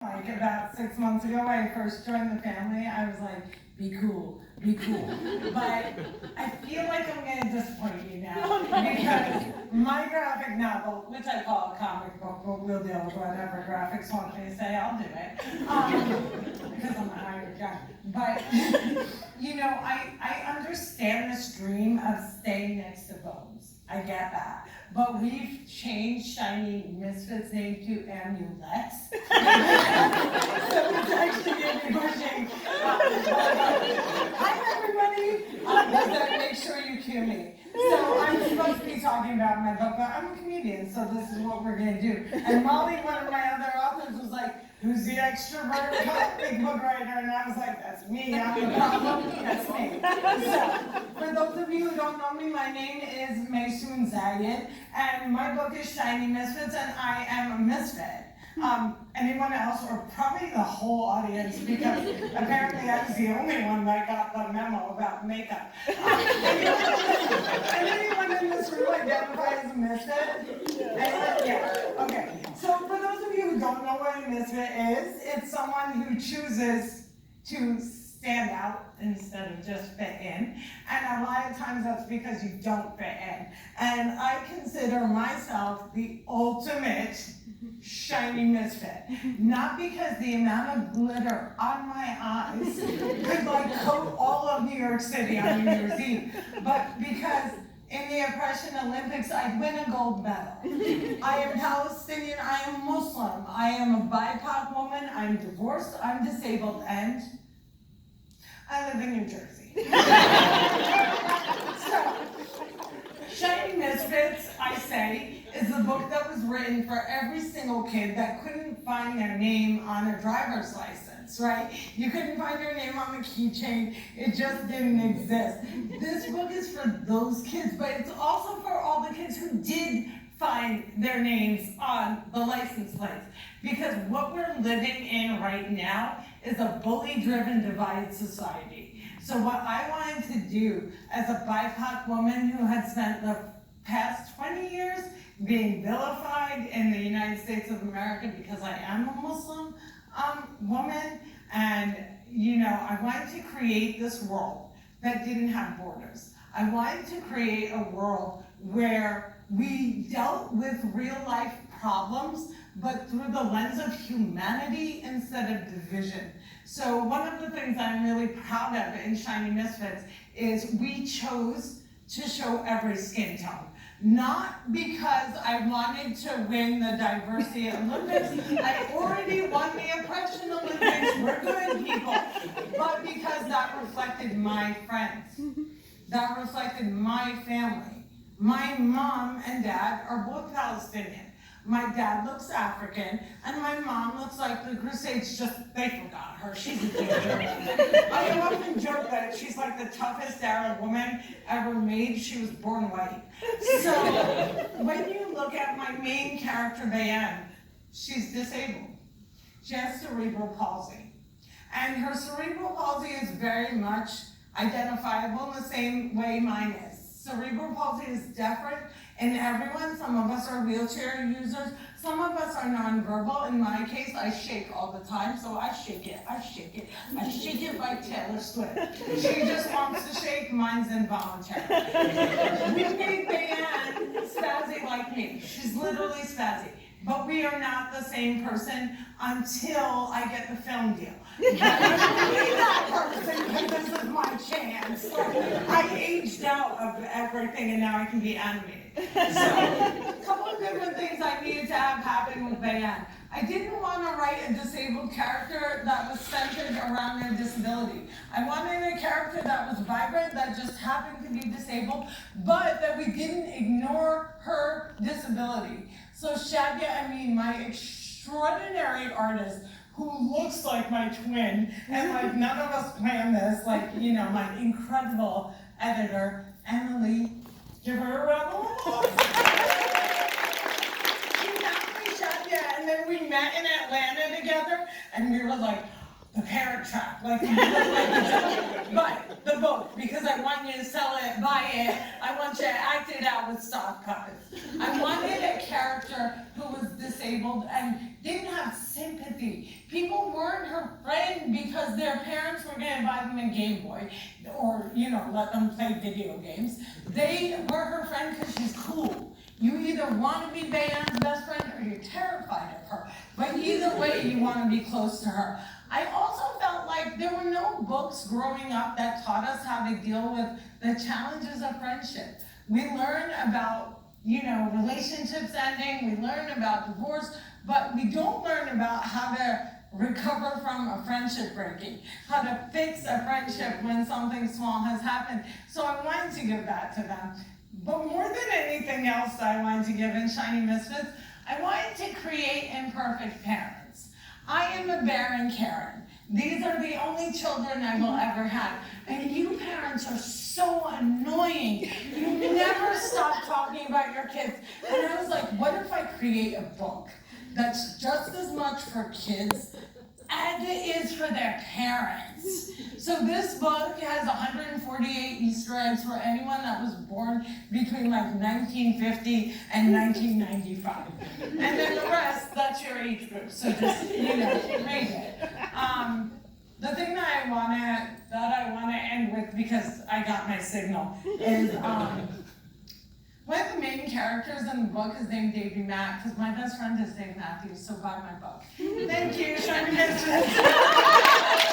Like about 6 months ago, when I first joined the family, I was like, be cool, be cool. But I feel like I'm gonna disappoint you now because my graphic novel, which I call a comic book, but we'll deal with whatever Graphix wants me to say, I'll do it. Because I'm a hired guy. But, you know, I understand this dream of staying next to Bones. I get that. But we've changed Shiny Misfits' name to Amulets. So it's actually going to be pushing. Hi, everybody. But make sure you cue me. So I'm supposed to be talking about my book, but I'm a comedian, so this is what we're going to do. And Molly, one of my other authors, was like, who's the extrovert comic book writer? And I was like, that's me. I'm the problem. That's me. So, for those of you who don't know me, my name is Maysoon Zayid, and my book is Shiny Misfits, and I am a misfit. Anyone else, or probably the whole audience, because apparently I was the only one that got the memo about makeup. Anyone in this room identify as a misfit? Yeah, okay. So for those of you who don't know what a misfit is, it's someone who chooses to stand out instead of just fit in. And a lot of times that's because you don't fit in. And I consider myself the ultimate shiny misfit. Not because the amount of glitter on my eyes could like coat all of New York City on New Year's Eve, but because in the Oppression Olympics, I'd win a gold medal. I am Palestinian, I am Muslim, I am a BIPOC woman, I'm divorced, I'm disabled, and I live in New Jersey. So, Shiny Misfits, I say, is a book that was written for every single kid that couldn't find their name on a driver's license, right? You couldn't find your name on the keychain, it just didn't exist. This book is for those kids, but it's also for all the kids who did find their names on the license plates. Because what we're living in right now is a bully-driven divided society. So what I wanted to do as a BIPOC woman who had spent the past 20 years being vilified in the United States of America because I am a Muslim woman, and you know, I wanted to create this world that didn't have borders. I wanted to create a world where we dealt with real life problems, but through the lens of humanity instead of division. So one of the things I'm really proud of in Shiny Misfits is we chose to show every skin tone. Not because I wanted to win the Diversity Olympics, I already won the Oppression Olympics, we're good people, but because that reflected my friends, that reflected my family. My mom and dad are both Palestinian. My dad looks African, and my mom looks like the Crusades they forgot her. She's a Jew. I often joke that she's like the toughest Arab woman ever made. She was born white. So when you look at my main character, Bayan, she's disabled. She has cerebral palsy. And her cerebral palsy is very much identifiable in the same way mine is. Cerebral palsy is different in everyone. Some of us are wheelchair users. Some of us are nonverbal. In my case, I shake all the time, so I shake it, I shake it. I shake it like Taylor Swift. She just wants to shake, mine's involuntary. We made Bayan spazzy like me. She's literally spazzy. But we are not the same person until I get the film deal. But I'm gonna be that person because this is my chance. I aged out of everything and now I can be animated. So, a couple of different things I needed to have happen with Bayan. I didn't want to write a disabled character that was centered around their disability. I wanted a character that was vibrant, that just happened to be disabled, but that we didn't ignore her disability. So Shadia Amin, my extraordinary artist, who looks like my twin, and like none of us planned this, like, you know, my incredible editor, Emily, give her a round of applause. She found me, Shadia, and then we met in Atlanta together, and we were like, The Parent Trap, but the book, because I want you to sell it, buy it, I want you to act it out with soft copies. I wanted a character who was disabled and didn't have sympathy. People weren't her friend because their parents were gonna buy them a Game Boy or, let them play video games. They were her friend because she's cool. You either want to be Bayan's best friend or you're terrified of her. But either way, you want to be close to her. I also felt like there were no books growing up that taught us how to deal with the challenges of friendship. We learn about, relationships ending, we learn about divorce, but we don't learn about how to recover from a friendship breaking, how to fix a friendship when something small has happened. So I wanted to give that to them. But more than anything else that I wanted to give in Shiny Misfits, I wanted to create imperfect parents. I am a barren Karen. These are the only children I will ever have. And you parents are so annoying. You never stop talking about your kids. And I was like, what if I create a book that's just as much for kids as it is for their parents? So this book has 148 Easter eggs for anyone that was born between 1950 and 1995. And then the rest, that's your age group. So just, read it. The thing that I wanna end with, because I got my signal, is one of the main characters in the book is named Davy Mack, because my best friend is Dave Matthews, so buy my book. Thank you, Shiny Misfits.